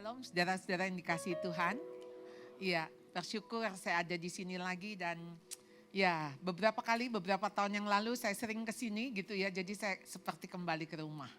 Shalom saudara-saudara yang dikasihi Tuhan. Iya, bersyukur saya ada di sini lagi dan ya beberapa tahun yang lalu saya sering ke sini gitu ya. Jadi saya seperti kembali ke rumah.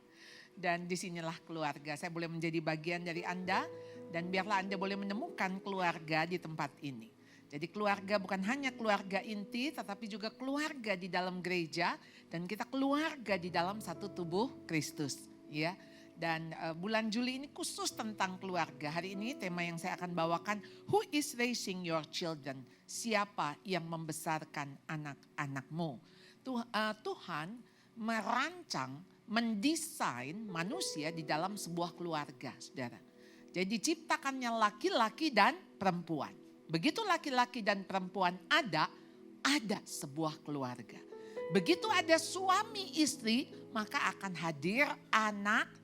Dan disinilah keluarga. Saya boleh menjadi bagian dari Anda dan biarlah Anda boleh menemukan keluarga di tempat ini. Jadi keluarga bukan hanya keluarga inti tetapi juga keluarga di dalam gereja dan kita keluarga di dalam satu tubuh Kristus, ya. Dan bulan Juli ini khusus tentang keluarga. Hari ini tema yang saya akan bawakan, Who is raising your children? Siapa yang membesarkan anak-anakmu? Tuhan merancang, mendesain manusia di dalam sebuah keluarga, saudara. Jadi diciptakannya laki-laki dan perempuan. Begitu laki-laki dan perempuan ada sebuah keluarga. Begitu ada suami istri, maka akan hadir anak-anak.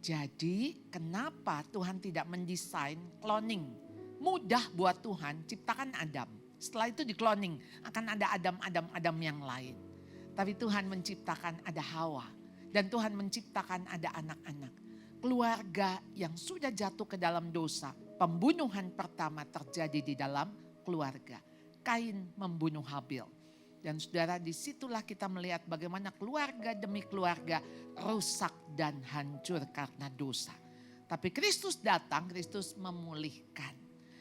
Jadi kenapa Tuhan tidak mendesain cloning? Mudah buat Tuhan ciptakan Adam. Setelah itu di cloning akan ada Adam yang lain. Tapi Tuhan menciptakan ada Hawa. Dan Tuhan menciptakan ada anak-anak. Keluarga yang sudah jatuh ke dalam dosa. Pembunuhan pertama terjadi di dalam keluarga. Kain membunuh Habil. Dan saudara, disitulah kita melihat bagaimana keluarga demi keluarga rusak dan hancur karena dosa. Tapi Kristus datang, Kristus memulihkan.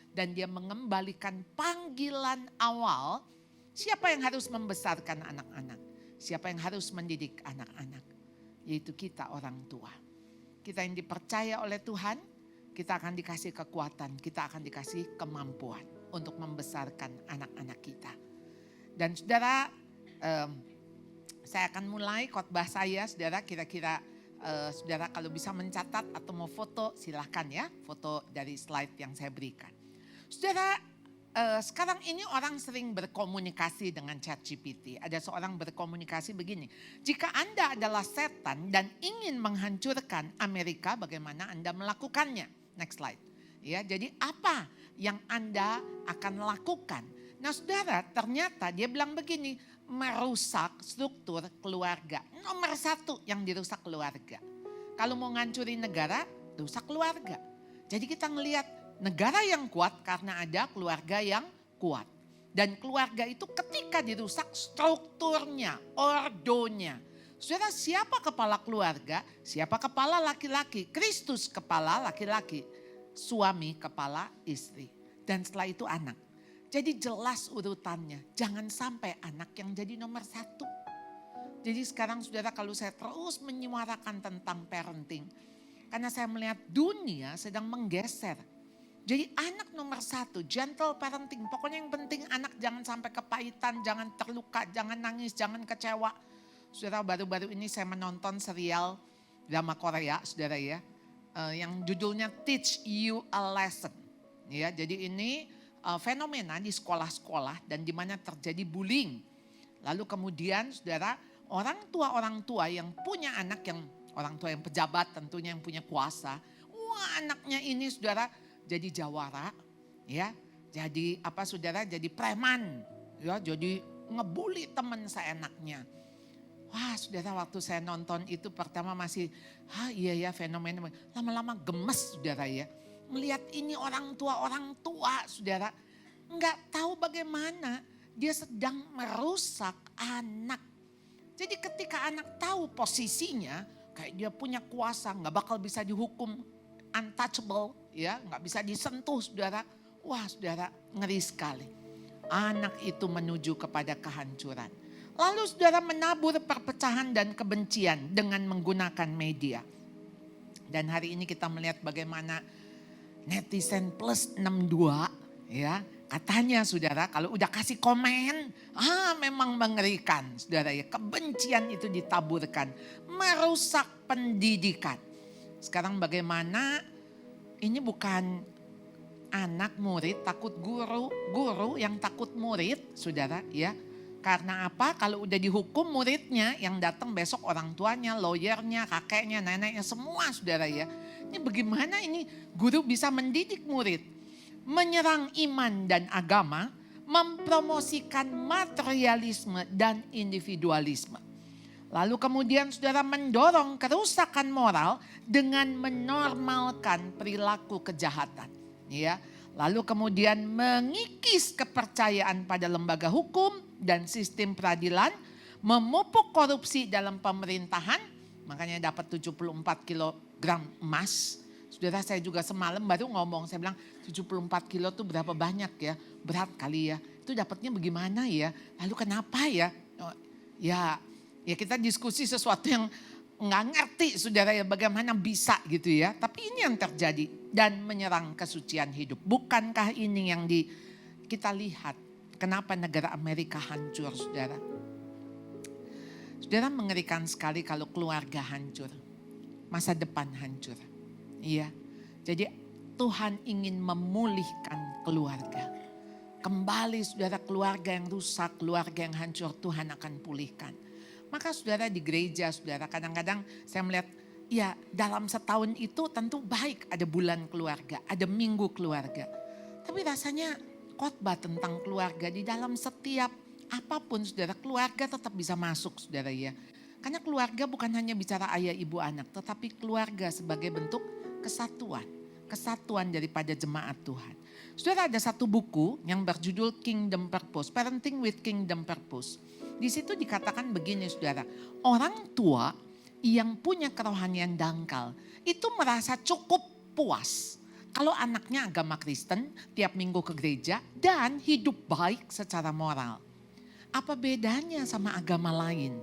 Dan dia mengembalikan panggilan awal, siapa yang harus membesarkan anak-anak? Siapa yang harus mendidik anak-anak? Yaitu kita orang tua. Kita yang dipercaya oleh Tuhan, kita akan dikasih kekuatan, kita akan dikasih kemampuan untuk membesarkan anak-anak kita. Dan saudara, saya akan mulai khotbah saya, saudara, kira-kira saudara kalau bisa mencatat atau mau foto silahkan ya, foto dari slide yang saya berikan. Saudara, sekarang ini orang sering berkomunikasi dengan ChatGPT. Ada seorang berkomunikasi begini, jika Anda adalah setan dan ingin menghancurkan Amerika, bagaimana Anda melakukannya? Next slide. Ya, jadi apa yang Anda akan lakukan? Nah saudara, ternyata dia bilang begini, merusak struktur keluarga. Nomor satu yang dirusak keluarga. Kalau mau ngancurin negara, rusak keluarga. Jadi kita ngelihat negara yang kuat karena ada keluarga yang kuat. Dan keluarga itu ketika dirusak strukturnya, ordonya. Saudara, siapa kepala keluarga? Siapa kepala laki-laki? Kristus kepala laki-laki. Suami kepala istri. Dan setelah itu anak. Jadi jelas urutannya, jangan sampai anak yang jadi nomor satu. Jadi sekarang saudara, kalau saya terus menyuarakan tentang parenting, karena saya melihat dunia sedang menggeser. Jadi anak nomor satu, gentle parenting. Pokoknya yang penting anak jangan sampai kepahitan, jangan terluka, jangan nangis, jangan kecewa. Saudara, baru-baru ini saya menonton serial drama Korea, saudara ya, yang judulnya Teach You a Lesson. Ya, jadi ini fenomena di sekolah-sekolah dan di mana terjadi bullying. Lalu kemudian saudara, orang tua yang punya anak yang orang tua yang pejabat tentunya yang punya kuasa. Wah, anaknya ini saudara jadi jawara, ya. Jadi apa saudara? Jadi preman, ya. Jadi ngebully teman seenaknya. Wah, saudara, waktu saya nonton itu pertama masih, iya ya fenomena. Lama-lama gemes saudara ya. Melihat ini orang tua saudara, enggak tahu bagaimana dia sedang merusak anak. Jadi ketika anak tahu posisinya, kayak dia punya kuasa, enggak bakal bisa dihukum, untouchable, ya, enggak bisa disentuh saudara. Wah saudara, ngeri sekali. Anak itu menuju kepada kehancuran. Lalu saudara menabur perpecahan dan kebencian dengan menggunakan media. Dan hari ini kita melihat bagaimana netizen plus 62 ya, katanya saudara kalau udah kasih komen, memang mengerikan saudara ya, kebencian itu ditaburkan, merusak pendidikan. Sekarang bagaimana ini bukan anak murid takut guru, guru yang takut murid saudara ya. Karena apa? Kalau udah dihukum muridnya yang datang besok orang tuanya, lawyernya, kakeknya, neneknya semua saudara ya. Ini bagaimana ini guru bisa mendidik murid? Menyerang iman dan agama, mempromosikan materialisme dan individualisme. Lalu kemudian saudara mendorong kerusakan moral dengan menormalkan perilaku kejahatan. Ya. Lalu kemudian mengikis kepercayaan pada lembaga hukum dan sistem peradilan, memupuk korupsi dalam pemerintahan, makanya dapat 74 kilogram emas. Saudara, saya juga semalam baru ngomong, saya bilang 74 kilo itu berapa banyak ya, berat kali ya. Itu dapatnya bagaimana ya, lalu kenapa ya? Oh, ya kita diskusi sesuatu yang nggak ngerti saudara ya, bagaimana bisa gitu ya. Tapi ini yang terjadi dan menyerang kesucian hidup. Bukankah ini yang kita lihat kenapa negara Amerika hancur saudara. Saudara, mengerikan sekali kalau keluarga hancur, masa depan hancur. Iya, jadi Tuhan ingin memulihkan keluarga. Kembali saudara, keluarga yang rusak, keluarga yang hancur Tuhan akan pulihkan. Maka saudara di gereja saudara kadang-kadang saya melihat ya dalam setahun itu tentu baik ada bulan keluarga, ada minggu keluarga. Tapi rasanya khotbah tentang keluarga di dalam setiap apapun saudara, keluarga tetap bisa masuk saudara ya. Karena keluarga bukan hanya bicara ayah ibu anak, tetapi keluarga sebagai bentuk kesatuan. Kesatuan daripada jemaat Tuhan. Saudara, ada satu buku yang berjudul Kingdom Purpose, Parenting with Kingdom Purpose. Di situ dikatakan begini saudara, orang tua yang punya kerohanian dangkal itu merasa cukup puas kalau anaknya agama Kristen, tiap minggu ke gereja dan hidup baik secara moral. Apa bedanya sama agama lain?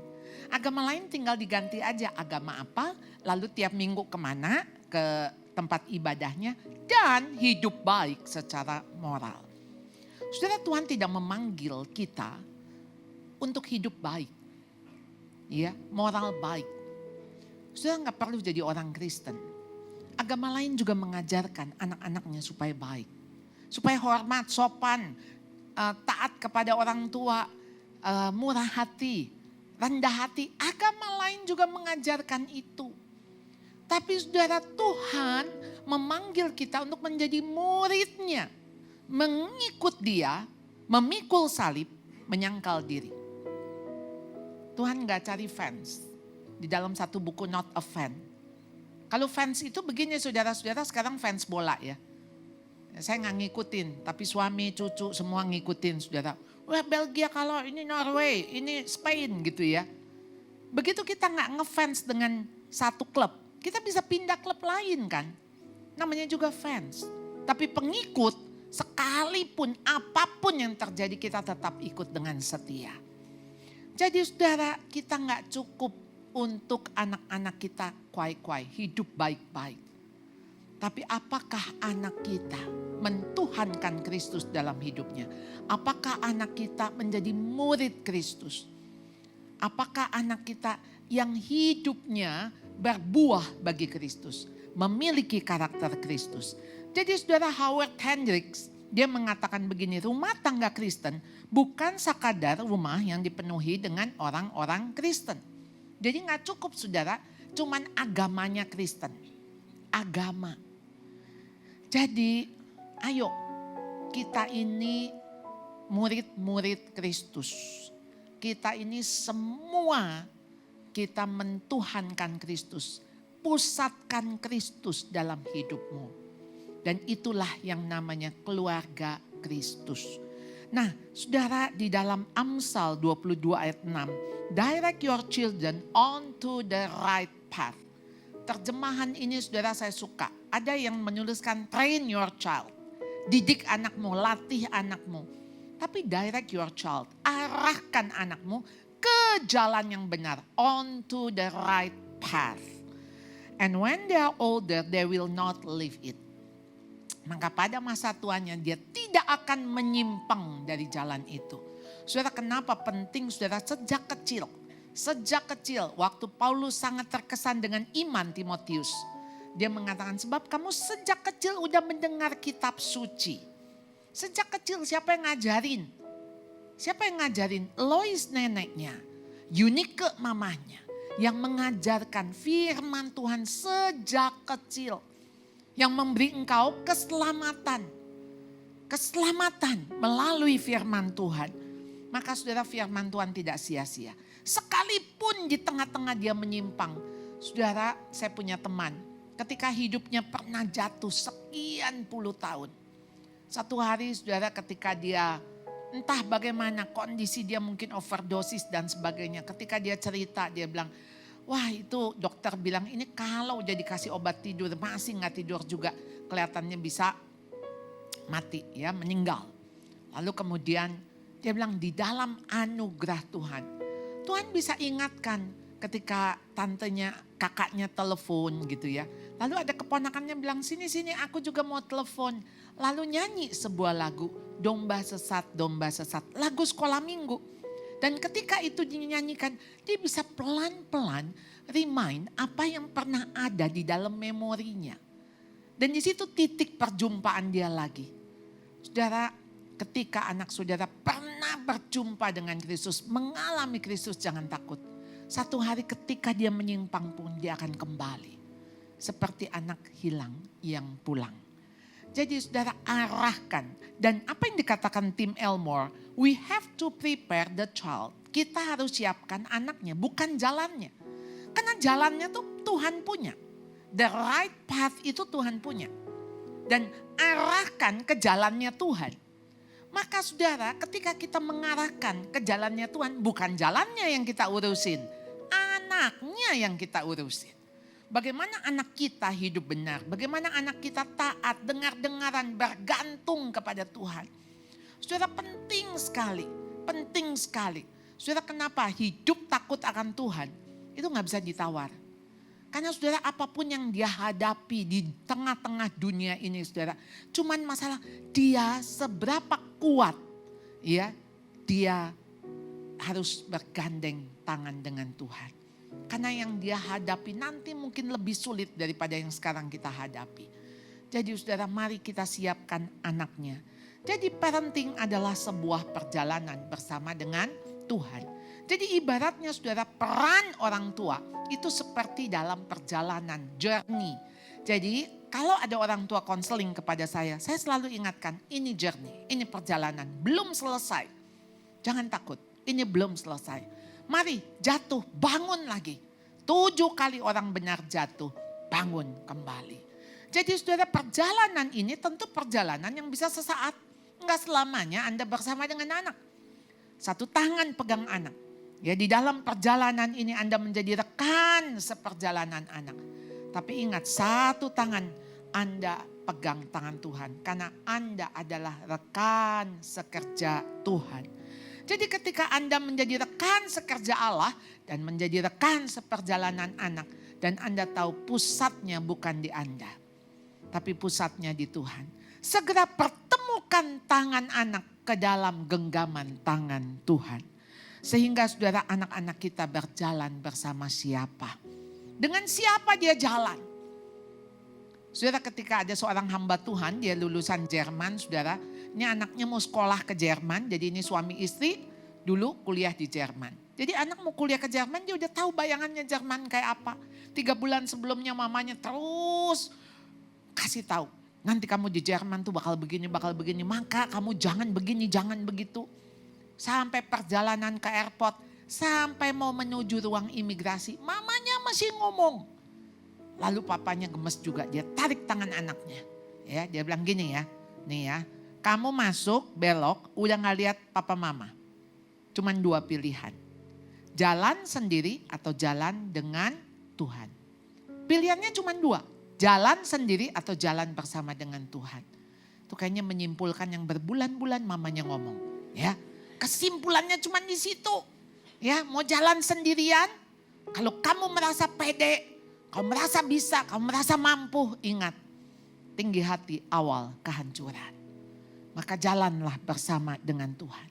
Agama lain tinggal diganti aja agama apa, lalu tiap minggu kemana, ke tempat ibadahnya dan hidup baik secara moral. Saudara, Tuhan tidak memanggil kita untuk hidup baik, ya, moral baik. Saudara nggak perlu jadi orang Kristen. Agama lain juga mengajarkan anak-anaknya supaya baik, supaya hormat, sopan, taat kepada orang tua, murah hati, rendah hati. Agama lain juga mengajarkan itu. Tapi saudara, Tuhan memanggil kita untuk menjadi muridnya, mengikut dia, memikul salib, menyangkal diri. Tuhan gak cari fans. Di dalam satu buku Not a Fan. Kalau fans itu begini saudara-saudara, sekarang fans bola ya. Saya gak ngikutin, tapi suami, cucu semua ngikutin saudara. Wah, Belgia kalau ini Norway, ini Spain gitu ya. Begitu kita gak ngefans dengan satu klub, kita bisa pindah klub lain kan. Namanya juga fans. Tapi pengikut, sekalipun apapun yang terjadi kita tetap ikut dengan setia. Jadi saudara, kita gak cukup untuk anak-anak kita kuai-kuai, hidup baik-baik. Tapi apakah anak kita mentuhankan Kristus dalam hidupnya? Apakah anak kita menjadi murid Kristus? Apakah anak kita yang hidupnya berbuah bagi Kristus? Memiliki karakter Kristus. Jadi saudara, Howard Hendricks, dia mengatakan begini, rumah tangga Kristen bukan sekadar rumah yang dipenuhi dengan orang-orang Kristen. Jadi gak cukup saudara, cuman agamanya Kristen. Agama. Jadi ayo kita ini murid-murid Kristus. Kita ini semua kita mentuhankan Kristus. Pusatkan Kristus dalam hidupmu. Dan itulah yang namanya keluarga Kristus. Nah saudara, di dalam Amsal 22 ayat 6. Direct your children onto the right path. Terjemahan ini saudara saya suka. Ada yang menuliskan train your child. Didik anakmu, latih anakmu. Tapi direct your child. Arahkan anakmu ke jalan yang benar. Onto the right path. And when they are older, they will not leave it. Maka pada masa tuanya dia tidak akan menyimpang dari jalan itu. Saudara, kenapa penting saudara sejak kecil. Sejak kecil waktu Paulus sangat terkesan dengan iman Timotius. Dia mengatakan sebab kamu sejak kecil udah mendengar kitab suci. Sejak kecil siapa yang ngajarin? Siapa yang ngajarin? Lois neneknya. Yunike mamahnya. Yang mengajarkan firman Tuhan sejak kecil. Yang memberi engkau keselamatan. Keselamatan melalui firman Tuhan. Maka saudara, firman Tuhan tidak sia-sia. Sekalipun di tengah-tengah dia menyimpang. Saudara, saya punya teman. Ketika hidupnya pernah jatuh sekian puluh tahun. Satu hari saudara ketika dia entah bagaimana kondisi dia mungkin overdosis dan sebagainya. Ketika dia cerita dia bilang, wah itu dokter bilang ini kalau udah dikasih obat tidur masih gak tidur juga. Kelihatannya bisa mati ya, meninggal. Lalu kemudian dia bilang di dalam anugerah Tuhan. Tuhan bisa ingatkan ketika tantenya, kakaknya telepon gitu ya. Lalu ada keponakannya bilang sini aku juga mau telepon. Lalu nyanyi sebuah lagu, domba sesat, lagu sekolah minggu. Dan ketika itu dinyanyikan, dia bisa pelan-pelan remind apa yang pernah ada di dalam memorinya. Dan di situ titik perjumpaan dia lagi. Saudara, ketika anak saudara pernah berjumpa dengan Kristus, mengalami Kristus, jangan takut. Satu hari ketika dia menyimpang pun dia akan kembali. Seperti anak hilang yang pulang. Jadi saudara arahkan. Dan apa yang dikatakan Tim Elmore, we have to prepare the child. Kita harus siapkan anaknya, bukan jalannya. Karena jalannya tuh Tuhan punya. The right path itu Tuhan punya. Dan arahkan ke jalannya Tuhan. Maka saudara ketika kita mengarahkan ke jalannya Tuhan, bukan jalannya yang kita urusin. Anaknya yang kita urusin. Bagaimana anak kita hidup benar, bagaimana anak kita taat, dengar-dengaran, bergantung kepada Tuhan. Saudara penting sekali, penting sekali. Saudara kenapa hidup takut akan Tuhan, itu gak bisa ditawar. Karena saudara apapun yang dia hadapi di tengah-tengah dunia ini saudara. Cuman masalah dia seberapa kuat ya dia harus bergandeng tangan dengan Tuhan. Karena yang dia hadapi nanti mungkin lebih sulit daripada yang sekarang kita hadapi. Jadi saudara mari kita siapkan anaknya. Jadi parenting adalah sebuah perjalanan bersama dengan Tuhan. Jadi ibaratnya saudara peran orang tua itu seperti dalam perjalanan journey. Jadi kalau ada orang tua konseling kepada saya selalu ingatkan ini journey, ini perjalanan belum selesai. Jangan takut, ini belum selesai. Mari jatuh, bangun lagi. 7 kali orang benar jatuh, bangun kembali. Jadi saudara perjalanan ini tentu perjalanan yang bisa sesaat. Enggak selamanya Anda bersama dengan anak. Satu tangan pegang anak. Ya di dalam perjalanan ini Anda menjadi rekan seperjalanan anak. Tapi ingat satu tangan Anda pegang tangan Tuhan. Karena Anda adalah rekan sekerja Tuhan. Jadi ketika Anda menjadi rekan sekerja Allah dan menjadi rekan seperjalanan anak. Dan Anda tahu pusatnya bukan di Anda. Tapi pusatnya di Tuhan. Segera pertemukan tangan anak ke dalam genggaman tangan Tuhan. Sehingga saudara anak-anak kita berjalan bersama siapa. Dengan siapa dia jalan. Saudara ketika ada seorang hamba Tuhan dia lulusan Jerman saudara. Ini anaknya mau sekolah ke Jerman. Jadi ini suami istri dulu kuliah di Jerman. Jadi anak mau kuliah ke Jerman dia udah tahu bayangannya Jerman kayak apa. 3 bulan sebelumnya mamanya terus kasih tahu. Nanti kamu di Jerman tuh bakal begini. Maka kamu jangan begini, jangan begitu. Sampai perjalanan ke airport, sampai mau menuju ruang imigrasi, mamanya masih ngomong. Lalu papanya gemes juga, dia tarik tangan anaknya. Ya, dia bilang gini ya, nih ya, kamu masuk belok, udah gak lihat papa mama. Cuman 2 pilihan, jalan sendiri atau jalan dengan Tuhan. Pilihannya cuma 2, jalan sendiri atau jalan bersama dengan Tuhan. Itu kayaknya menyimpulkan yang berbulan-bulan mamanya ngomong, ya. Kesimpulannya cuma di situ. Ya, mau jalan sendirian, kalau kamu merasa pede, kamu merasa bisa, kamu merasa mampu, ingat, tinggi hati awal kehancuran. Maka jalanlah bersama dengan Tuhan.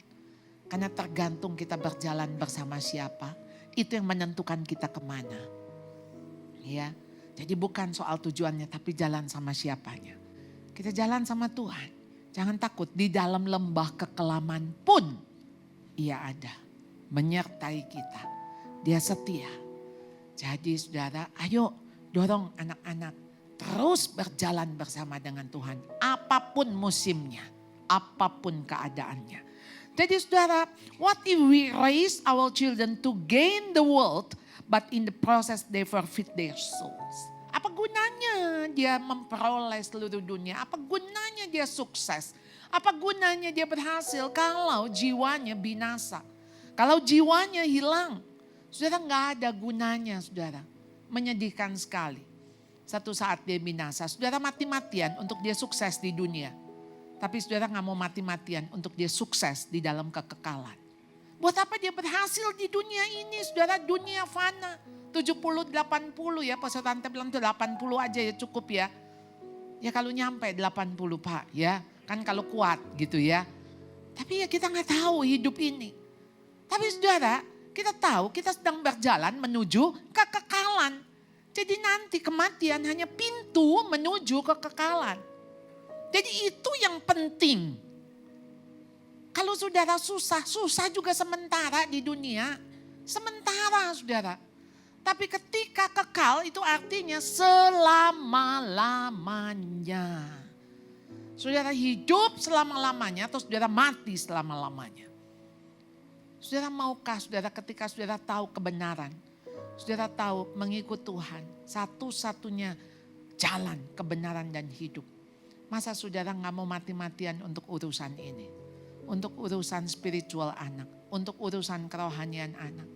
Karena tergantung kita berjalan bersama siapa, itu yang menentukan kita kemana. Ya, jadi bukan soal tujuannya, tapi jalan sama siapanya. Kita jalan sama Tuhan. Jangan takut, di dalam lembah kekelaman pun Ia ada, menyertai kita. Dia setia. Jadi saudara, ayo dorong anak-anak terus berjalan bersama dengan Tuhan. Apapun musimnya, apapun keadaannya. Jadi saudara, what if we raise our children to gain the world, but in the process they forfeit their souls? Apa gunanya dia memperoleh seluruh dunia? Apa gunanya dia sukses? Apa gunanya dia berhasil kalau jiwanya binasa? Kalau jiwanya hilang, saudara nggak ada gunanya saudara. Menyedihkan sekali. Satu saat dia binasa, saudara mati-matian untuk dia sukses di dunia. Tapi saudara nggak mau mati-matian untuk dia sukses di dalam kekekalan. Buat apa dia berhasil di dunia ini saudara, dunia fana. 70-80 ya, Pastor Tante bilang tuh 80 aja ya cukup ya. Ya kalau nyampe 80 Pak ya, kan kalau kuat gitu ya. Tapi ya kita nggak tahu hidup ini. Tapi saudara, kita tahu kita sedang berjalan menuju kekekalan. Jadi nanti kematian hanya pintu menuju kekekalan. Jadi itu yang penting. Kalau saudara susah juga sementara di dunia. Sementara saudara. Tapi ketika kekal itu artinya selama-lamanya. Saudara hidup selama-lamanya atau saudara mati selama-lamanya. Saudara maukah saudara ketika saudara tahu kebenaran. Saudara tahu mengikut Tuhan. Satu-satunya jalan kebenaran dan hidup. Masa saudara gak mau mati-matian untuk urusan ini. Untuk urusan spiritual anak. Untuk urusan kerohanian anak.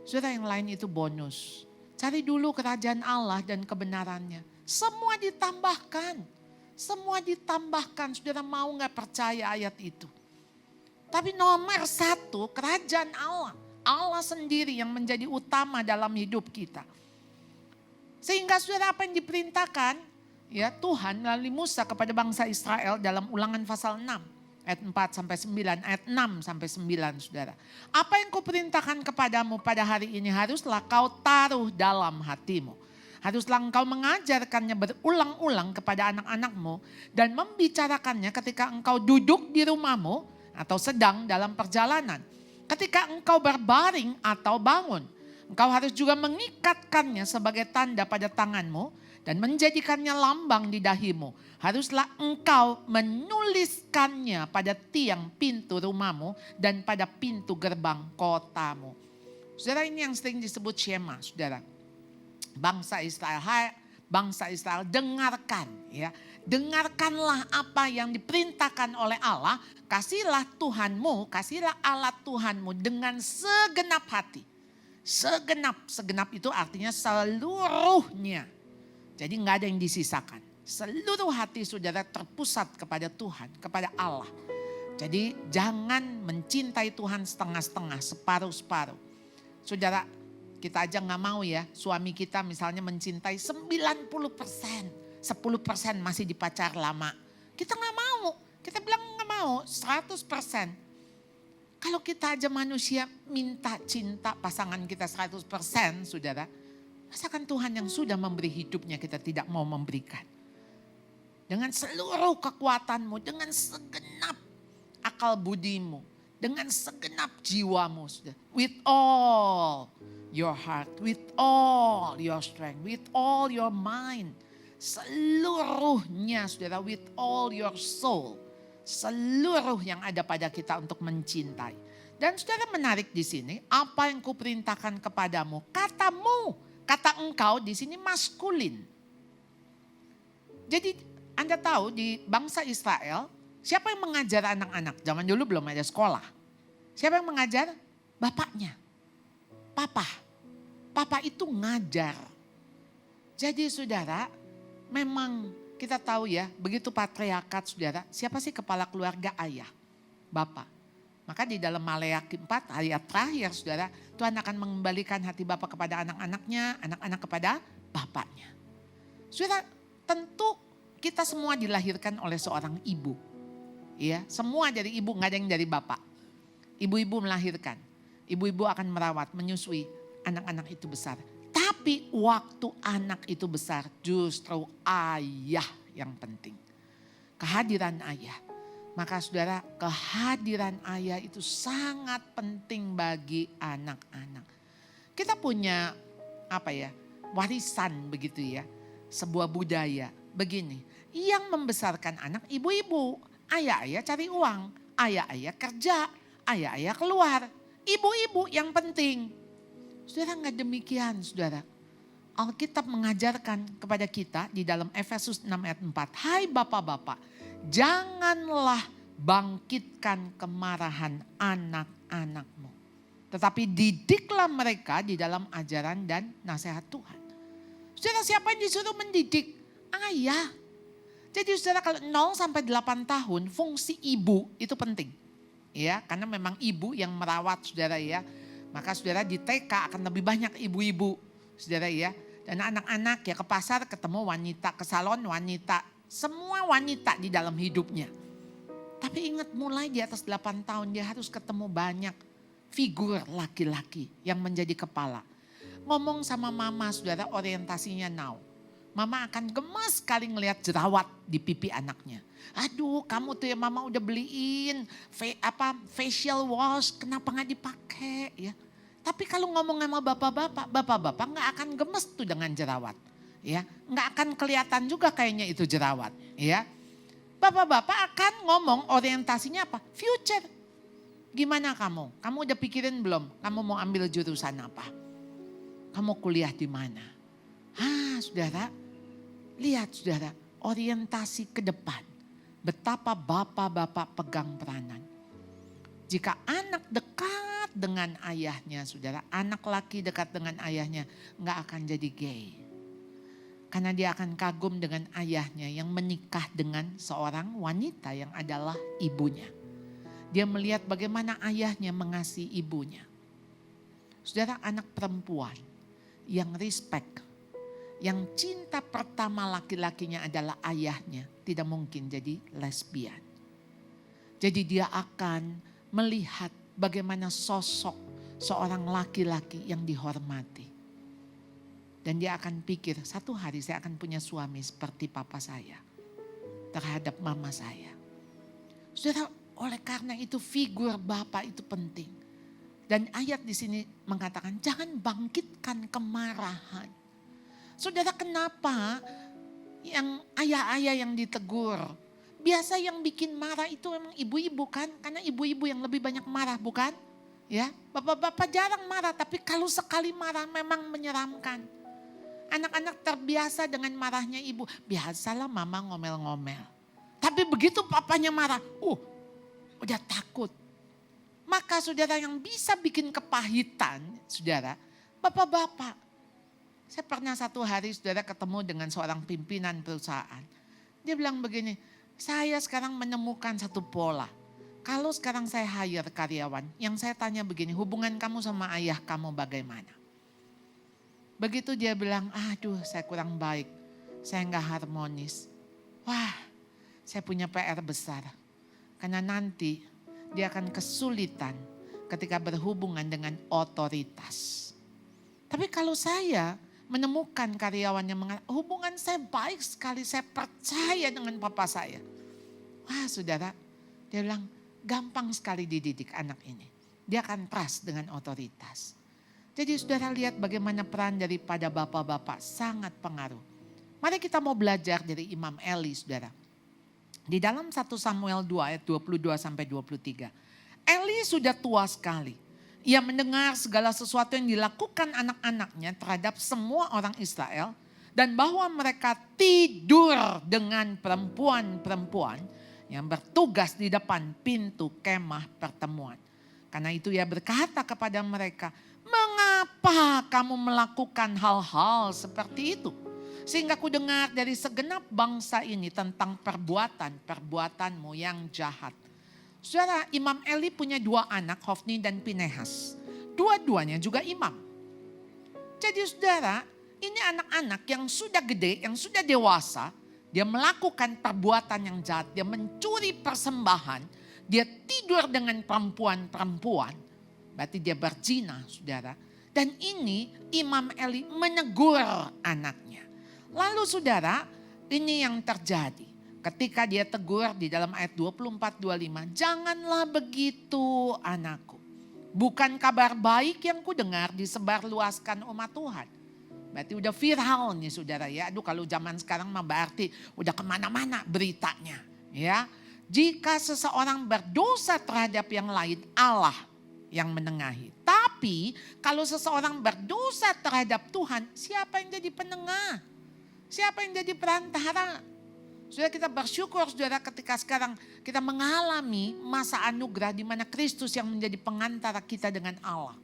Saudara yang lain itu bonus. Cari dulu kerajaan Allah dan kebenarannya. Semua ditambahkan. Semua ditambahkan. Saudara mau gak percaya ayat itu. Tapi nomor satu kerajaan Allah. Allah sendiri yang menjadi utama dalam hidup kita. Sehingga saudara apa yang diperintahkan? Ya Tuhan melalui Musa kepada bangsa Israel dalam Ulangan pasal 6 ayat 4 sampai 9, ayat 6 sampai 9 saudara. Apa yang kuperintahkan kepadamu pada hari ini haruslah kau taruh dalam hatimu. Haruslah engkau mengajarkannya berulang-ulang kepada anak-anakmu dan membicarakannya ketika engkau duduk di rumahmu atau sedang dalam perjalanan. Ketika engkau berbaring atau bangun. Engkau harus juga mengikatkannya sebagai tanda pada tanganmu dan menjadikannya lambang di dahimu. Haruslah engkau menuliskannya pada tiang pintu rumahmu dan pada pintu gerbang kotamu. Saudara, ini yang sering disebut Shema, saudara. Bangsa Israel dengarkan ya. Dengarkanlah apa yang diperintahkan oleh Allah. Kasihlah Tuhanmu, kasihlah Allah Tuhanmu dengan segenap hati. Segenap itu artinya seluruhnya. Jadi nggak ada yang disisakan. Seluruh hati saudara terpusat kepada Tuhan, kepada Allah. Jadi jangan mencintai Tuhan setengah-setengah, separuh-separuh. Saudara, kita aja nggak mau ya, suami kita misalnya mencintai 90%, 10% masih di pacar lama. Kita nggak mau, kita bilang nggak mau, 100%. Kalau kita aja manusia minta cinta pasangan kita 100%, saudara. Masakan Tuhan yang sudah memberi hidupnya kita tidak mau memberikan. Dengan seluruh kekuatanmu, dengan segenap akal budimu, dengan segenap jiwamu. With all your heart, with all your strength, with all your mind. Seluruhnya saudara, with all your soul. Seluruh yang ada pada kita untuk mencintai. Dan saudara menarik di sini, apa yang kuperintahkan kepadamu, katamu. Kata engkau di sini maskulin. Jadi Anda tahu di bangsa Israel, siapa yang mengajar anak-anak? Zaman dulu belum ada sekolah. Siapa yang mengajar? Bapaknya. Papa. Papa itu ngajar. Jadi saudara, memang kita tahu ya, begitu patriarkat saudara, siapa sih kepala keluarga? Ayah, bapak. Maka di dalam Maleakhi 4 ayat terakhir saudara, Tuhan akan mengembalikan hati bapak kepada anak-anaknya, anak-anak kepada bapaknya. Saudara, tentu kita semua dilahirkan oleh seorang ibu. Ya, semua dari ibu, nggak ada yang dari bapak. Ibu-ibu melahirkan, ibu-ibu akan merawat, menyusui anak-anak itu besar. Tapi waktu anak itu besar, justru ayah yang penting. Kehadiran ayah. Maka saudara, kehadiran ayah itu sangat penting bagi anak-anak. Kita punya warisan begitu ya. Sebuah budaya begini. Yang membesarkan anak ibu-ibu, ayah-ayah cari uang. ayah-ayah kerja, ayah-ayah keluar, ibu-ibu yang penting. Saudara, enggak demikian saudara. Alkitab mengajarkan kepada kita di dalam Efesus 6 ayat 4. Hai bapak-bapak, janganlah bangkitkan kemarahan anak-anakmu. Tetapi didiklah mereka di dalam ajaran dan nasihat Tuhan. Saudara, siapa yang disuruh mendidik? Ayah. Jadi saudara, kalau 0 sampai 8 tahun fungsi ibu itu penting. Ya, karena memang ibu yang merawat saudara ya. Maka saudara di TK akan lebih banyak ibu-ibu saudara ya. Dan anak-anak ya ke pasar ketemu wanita, ke salon wanita. Semua wanita di dalam hidupnya. Tapi ingat mulai di atas 8 tahun dia harus ketemu banyak figur laki-laki yang menjadi kepala. Ngomong sama mama saudara orientasinya now. Mama akan gemes sekali ngelihat jerawat di pipi anaknya. Aduh kamu tuh ya mama udah beliin facial wash kenapa gak dipakai ya. Tapi kalau ngomong sama bapak-bapak nggak akan gemes tuh dengan jerawat. Ya, nggak akan kelihatan juga kayaknya itu jerawat. Ya, bapak-bapak akan ngomong orientasinya apa? Future. Gimana kamu? Kamu udah pikirin belum? Kamu mau ambil jurusan apa? Kamu kuliah di mana? Saudara, lihat saudara, orientasi ke depan. Betapa bapak-bapak pegang peranan. Jika anak dekat dengan ayahnya, saudara, anak laki dekat dengan ayahnya nggak akan jadi gay. Karena dia akan kagum dengan ayahnya yang menikah dengan seorang wanita yang adalah ibunya. Dia melihat bagaimana ayahnya mengasihi ibunya. Saudara, anak perempuan yang respect, yang cinta pertama laki-lakinya adalah ayahnya, tidak mungkin jadi lesbian. Jadi dia akan melihat bagaimana sosok seorang laki-laki yang dihormati. Dan dia akan pikir, satu hari saya akan punya suami seperti papa saya terhadap mama saya. Saudara, oleh karena itu figur bapak itu penting. Dan ayat di sini mengatakan jangan bangkitkan kemarahan. Saudara, kenapa yang ayah-ayah yang ditegur? Biasa yang bikin marah itu memang ibu-ibu kan, karena ibu-ibu yang lebih banyak marah bukan? Ya, bapak-bapak jarang marah, tapi kalau sekali marah memang menyeramkan. Anak-anak terbiasa dengan marahnya ibu, biasalah mama ngomel-ngomel. Tapi begitu papanya marah, udah takut. Maka saudara yang bisa bikin kepahitan, saudara, bapak-bapak. Saya pernah satu hari saudara ketemu dengan seorang pimpinan perusahaan. Dia bilang begini, saya sekarang menemukan satu pola. Kalau sekarang saya hire karyawan, yang saya tanya begini, hubungan kamu sama ayah kamu bagaimana? Begitu dia bilang, aduh saya kurang baik, saya gak harmonis. Wah, saya punya PR besar. Karena nanti dia akan kesulitan ketika berhubungan dengan otoritas. Tapi kalau saya menemukan karyawan yang mengatakan, hubungan saya baik sekali, saya percaya dengan papa saya. Wah saudara, dia bilang gampang sekali dididik anak ini. Dia akan trust dengan otoritas. Jadi saudara lihat bagaimana peran daripada bapak-bapak sangat pengaruh. Mari kita mau belajar dari Imam Eli saudara. Di dalam 1 Samuel 2 ayat 22 sampai 23. Eli sudah tua sekali. Ia mendengar segala sesuatu yang dilakukan anak-anaknya terhadap semua orang Israel. Dan bahwa mereka tidur dengan perempuan-perempuan yang bertugas di depan pintu kemah pertemuan. Karena itu ia berkata kepada mereka, mengapa kamu melakukan hal-hal seperti itu? Sehingga ku dengar dari segenap bangsa ini tentang perbuatanmu yang jahat. Saudara, Imam Eli punya 2 anak, Hofni dan Pinehas. Dua-duanya juga imam. Jadi saudara, ini anak-anak yang sudah gede, yang sudah dewasa. Dia melakukan perbuatan yang jahat, dia mencuri persembahan. Dia tidur dengan perempuan-perempuan. Berarti dia berzina saudara. Dan ini Imam Eli menegur anaknya. Lalu saudara, ini yang terjadi. Ketika dia tegur di dalam ayat 24-25, janganlah begitu anakku. Bukan kabar baik yang ku dengar disebarluaskan umat Tuhan. Berarti udah viral nih saudara ya. Aduh kalau zaman sekarang mah berarti udah kemana-mana beritanya. Ya, Jika seseorang berdosa terhadap yang lain, Allah yang menengahi. Tapi kalau seseorang berdosa terhadap Tuhan, siapa yang jadi penengah? Siapa yang jadi perantara? Saudara, kita bersyukur saudara ketika sekarang kita mengalami masa anugerah di mana Kristus yang menjadi pengantara kita dengan Allah.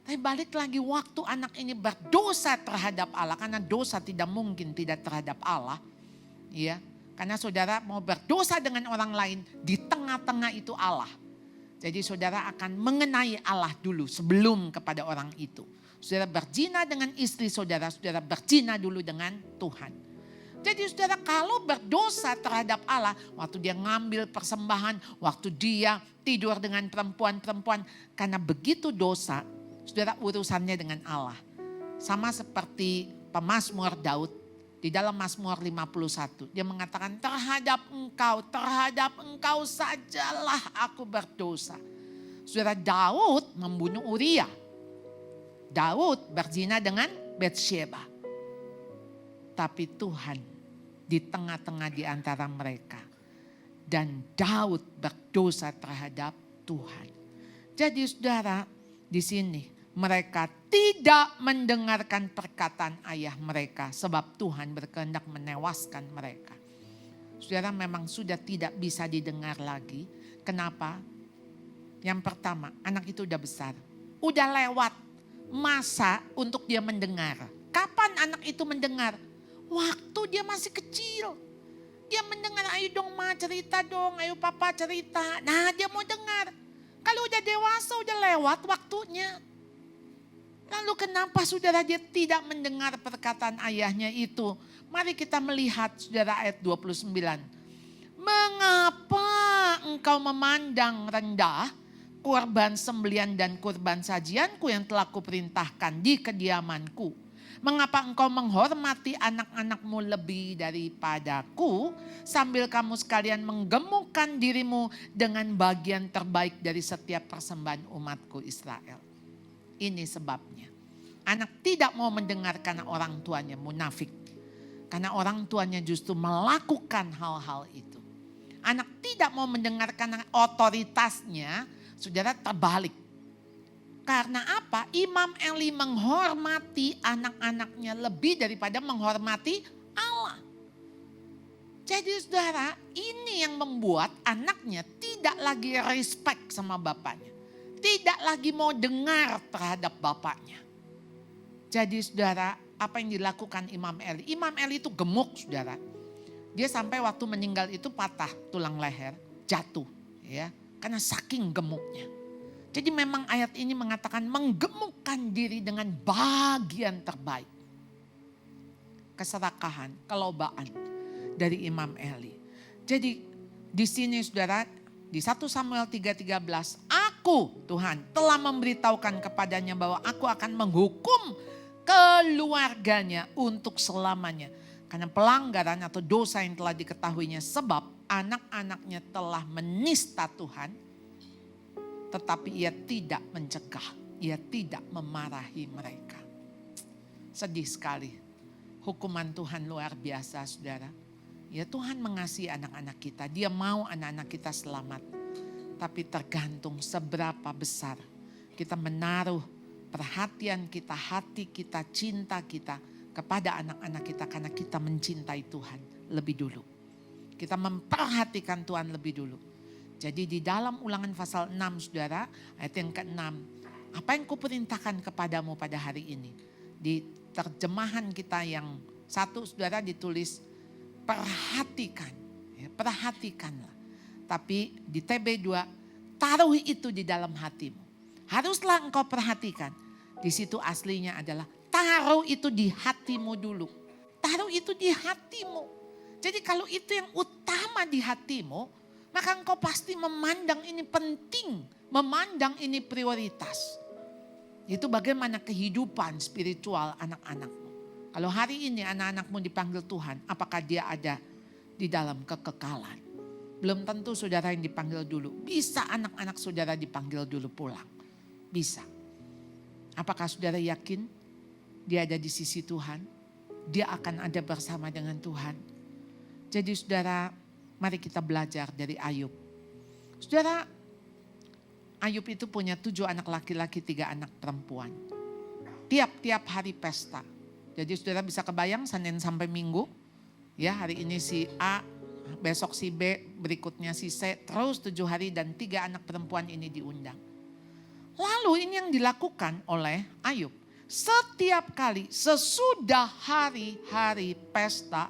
Tapi balik lagi waktu anak ini berdosa terhadap Allah, karena dosa tidak mungkin tidak terhadap Allah. Ya, karena saudara mau berdosa dengan orang lain, di tengah-tengah itu Allah. Jadi saudara akan mengenai Allah dulu sebelum kepada orang itu. Saudara berzina dengan istri saudara, saudara berzina dulu dengan Tuhan. Jadi saudara kalau berdosa terhadap Allah, waktu dia ngambil persembahan, waktu dia tidur dengan perempuan-perempuan, karena begitu dosa, saudara urusannya dengan Allah. Sama seperti pemazmur Daud di dalam Mazmur 51. Dia mengatakan terhadap engkau sajalah aku berdosa. Saudara, Daud membunuh Uria. Daud berzina dengan Batsyeba. Tapi Tuhan di tengah-tengah di antara mereka. Dan Daud berdosa terhadap Tuhan. Jadi saudara, di sini mereka tidak mendengarkan perkataan ayah mereka sebab Tuhan berkehendak menewaskan mereka. Saudara, memang sudah tidak bisa didengar lagi. Kenapa? Yang pertama, anak itu udah besar. Udah lewat masa untuk dia mendengar. Kapan anak itu mendengar? Waktu dia masih kecil. Dia mendengar, ayo dong ma cerita dong, ayo papa cerita. Nah dia mau dengar. Kalau udah dewasa udah lewat waktunya. Lalu kenapa saudara dia tidak mendengar perkataan ayahnya itu? Mari kita melihat saudara ayat 29. Mengapa engkau memandang rendah kurban sembelian dan kurban sajianku yang telah kuperintahkan di kediamanku? Mengapa engkau menghormati anak-anakmu lebih daripadaku sambil kamu sekalian menggemukkan dirimu dengan bagian terbaik dari setiap persembahan umatku Israel? Ini sebabnya. Anak tidak mau mendengar karena orang tuanya munafik. Karena orang tuanya justru melakukan hal-hal itu. Anak tidak mau mendengar karena otoritasnya, saudara, terbalik. Karena apa? Imam Eli menghormati anak-anaknya lebih daripada menghormati Allah. Jadi saudara, ini yang membuat anaknya tidak lagi respect sama bapaknya. Tidak lagi mau dengar terhadap bapaknya. Jadi saudara, apa yang dilakukan Imam Eli? Imam Eli itu gemuk saudara. Dia sampai waktu meninggal itu patah tulang leher, jatuh. Ya, karena saking gemuknya. Jadi memang ayat ini mengatakan menggemukkan diri dengan bagian terbaik. Keserakahan, kelobaan dari Imam Eli. Jadi di sini saudara, di 1 Samuel 3:13, aku Tuhan telah memberitahukan kepadanya bahwa aku akan menghukum keluarganya untuk selamanya. Karena pelanggaran atau dosa yang telah diketahuinya sebab anak-anaknya telah menista Tuhan. Tetapi ia tidak mencegah, ia tidak memarahi mereka. Sedih sekali. Hukuman Tuhan luar biasa saudara. Ya Tuhan mengasihi anak-anak kita, dia mau anak-anak kita selamat. Tapi tergantung seberapa besar kita menaruh perhatian kita, hati kita, cinta kita kepada anak-anak kita. Karena kita mencintai Tuhan lebih dulu. Kita memperhatikan Tuhan lebih dulu. Jadi di dalam Ulangan pasal 6 saudara, ayat yang ke-6. Apa yang kuperintahkan kepadamu pada hari ini? Di terjemahan kita yang satu saudara ditulis perhatikan. Ya, perhatikanlah. Tapi di TB2, taruh itu di dalam hatimu. Haruslah engkau perhatikan. Di situ aslinya adalah taruh itu di hatimu dulu. Taruh itu di hatimu. Jadi kalau itu yang utama di hatimu, maka engkau pasti memandang ini penting, memandang ini prioritas. Itu bagaimana kehidupan spiritual anak-anakmu. Kalau hari ini anak-anakmu dipanggil Tuhan, apakah dia ada di dalam kekekalan? Belum tentu saudara yang dipanggil dulu. Bisa anak-anak saudara dipanggil dulu pulang. Bisa. Apakah saudara yakin dia ada di sisi Tuhan? Dia akan ada bersama dengan Tuhan. Jadi saudara, Mari kita belajar dari Ayub. Saudara, Ayub itu punya 7 anak laki-laki, 3 anak perempuan. Tiap-tiap hari pesta. Jadi saudara bisa kebayang Senin sampai Minggu. Ya, hari ini si A, besok si B, berikutnya si C. Terus 7 hari dan 3 anak perempuan ini diundang. Lalu ini yang dilakukan oleh Ayub. Setiap kali sesudah hari-hari pesta,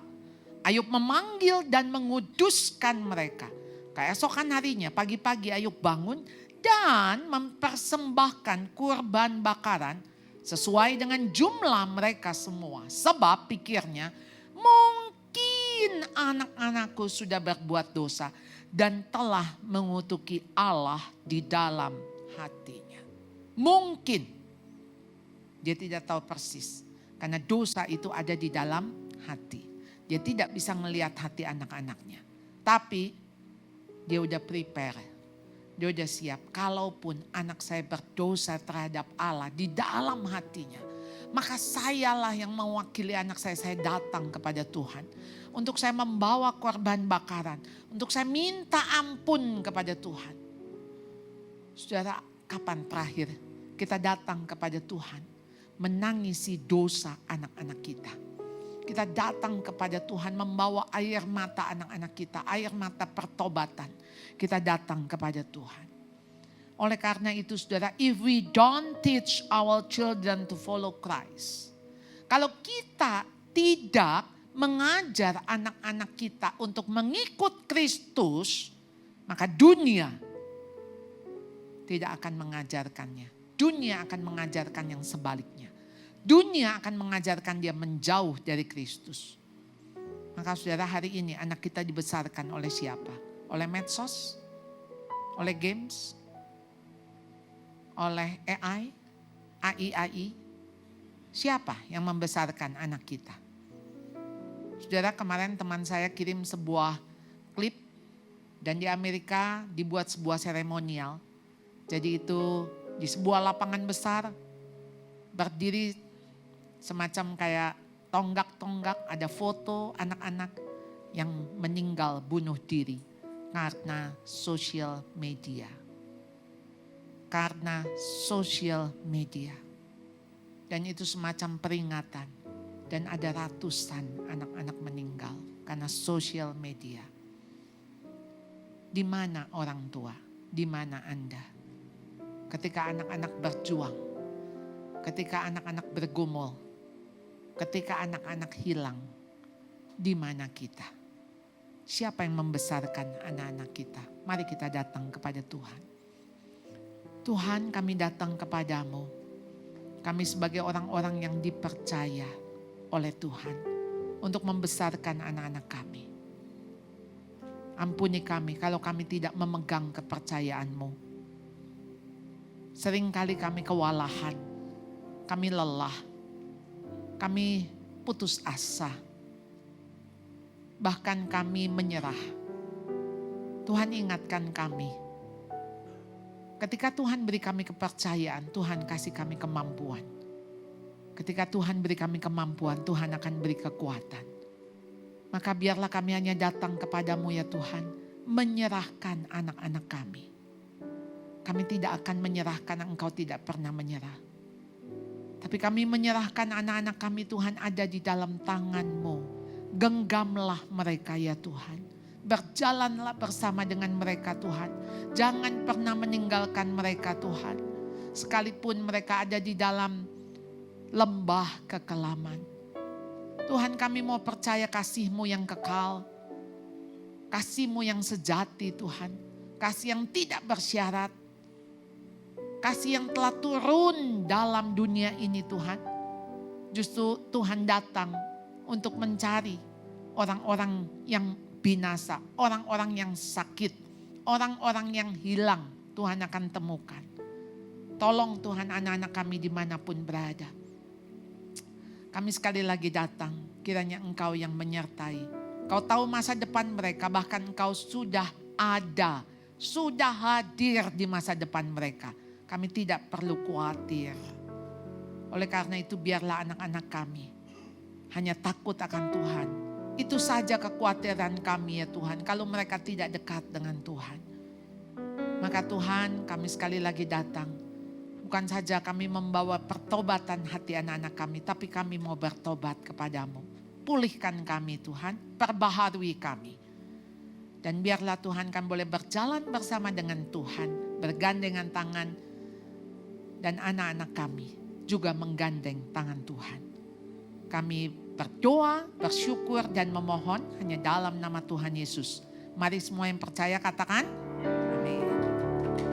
Ayub memanggil dan menguduskan mereka. Keesokan harinya pagi-pagi Ayub bangun dan mempersembahkan kurban bakaran sesuai dengan jumlah mereka semua. Sebab pikirnya mungkin anak-anakku sudah berbuat dosa dan telah mengutuki Allah di dalam hatinya. Mungkin dia tidak tahu persis karena dosa itu ada di dalam hati. Dia tidak bisa melihat hati anak-anaknya. Tapi dia udah prepare. Dia udah siap. Kalaupun anak saya berdosa terhadap Allah di dalam hatinya, maka sayalah yang mewakili anak saya. Saya datang kepada Tuhan. Untuk saya membawa korban bakaran. Untuk saya minta ampun kepada Tuhan. Saudara, kapan terakhir kita datang kepada Tuhan menangisi dosa anak-anak kita? Kita datang kepada Tuhan membawa air mata anak-anak kita, air mata pertobatan. Kita datang kepada Tuhan. Oleh karena itu saudara, if we don't teach our children to follow Christ. Kalau kita tidak mengajar anak-anak kita untuk mengikut Kristus, maka dunia tidak akan mengajarkannya. Dunia akan mengajarkan yang sebaliknya. Dunia akan mengajarkan dia menjauh dari Kristus. Maka saudara, hari ini anak kita dibesarkan oleh siapa? Oleh medsos? Oleh games? Oleh AI? AI? Siapa yang membesarkan anak kita? Saudara, kemarin teman saya kirim sebuah klip dan di Amerika dibuat sebuah seremonial. Jadi itu di sebuah lapangan besar berdiri semacam kayak tonggak-tonggak, ada foto anak-anak yang meninggal bunuh diri karena sosial media. Karena sosial media. Dan itu semacam peringatan. Dan ada ratusan anak-anak meninggal karena sosial media. Di mana orang tua? Di mana Anda? Ketika anak-anak berjuang, ketika anak-anak bergumul, ketika anak-anak hilang, di mana kita? Siapa yang membesarkan anak-anak kita? Mari kita datang kepada Tuhan. Tuhan, kami datang kepadamu. Kami sebagai orang-orang yang dipercaya oleh Tuhan untuk membesarkan anak-anak kami. Ampuni kami kalau kami tidak memegang kepercayaan-Mu. Seringkali kami kewalahan, kami lelah, kami putus asa, bahkan kami menyerah. Tuhan ingatkan kami, ketika Tuhan beri kami kepercayaan, Tuhan kasih kami kemampuan. Ketika Tuhan beri kami kemampuan, Tuhan akan beri kekuatan. Maka biarlah kami hanya datang kepadamu ya Tuhan, menyerahkan anak-anak kami. Kami tidak akan menyerahkan, Engkau tidak pernah menyerah. Tapi kami menyerahkan anak-anak kami Tuhan ada di dalam tangan-Mu. Genggamlah mereka ya Tuhan. Berjalanlah bersama dengan mereka Tuhan. Jangan pernah meninggalkan mereka Tuhan. Sekalipun mereka ada di dalam lembah kekelaman. Tuhan, kami mau percaya kasih-Mu yang kekal. Kasih-Mu yang sejati Tuhan. Kasih yang tidak bersyarat. Kasih yang telah turun dalam dunia ini Tuhan. Justru Tuhan datang untuk mencari orang-orang yang binasa. Orang-orang yang sakit. Orang-orang yang hilang. Tuhan akan temukan. Tolong Tuhan anak-anak kami dimanapun berada. Kami sekali lagi datang. Kiranya Engkau yang menyertai. Kau tahu masa depan mereka. Bahkan Engkau sudah ada. Sudah hadir di masa depan mereka. Kami tidak perlu khawatir. Oleh karena itu biarlah anak-anak kami hanya takut akan Tuhan. Itu saja kekhawatiran kami ya Tuhan, kalau mereka tidak dekat dengan Tuhan. Maka Tuhan, kami sekali lagi datang. Bukan saja kami membawa pertobatan hati anak-anak kami, tapi kami mau bertobat kepadamu. Pulihkan kami Tuhan, perbaharui kami. Dan biarlah Tuhan kami boleh berjalan bersama dengan Tuhan, bergandengan tangan. Dan anak-anak kami juga menggandeng tangan Tuhan. Kami berdoa, bersyukur dan memohon hanya dalam nama Tuhan Yesus. Mari semua yang percaya katakan,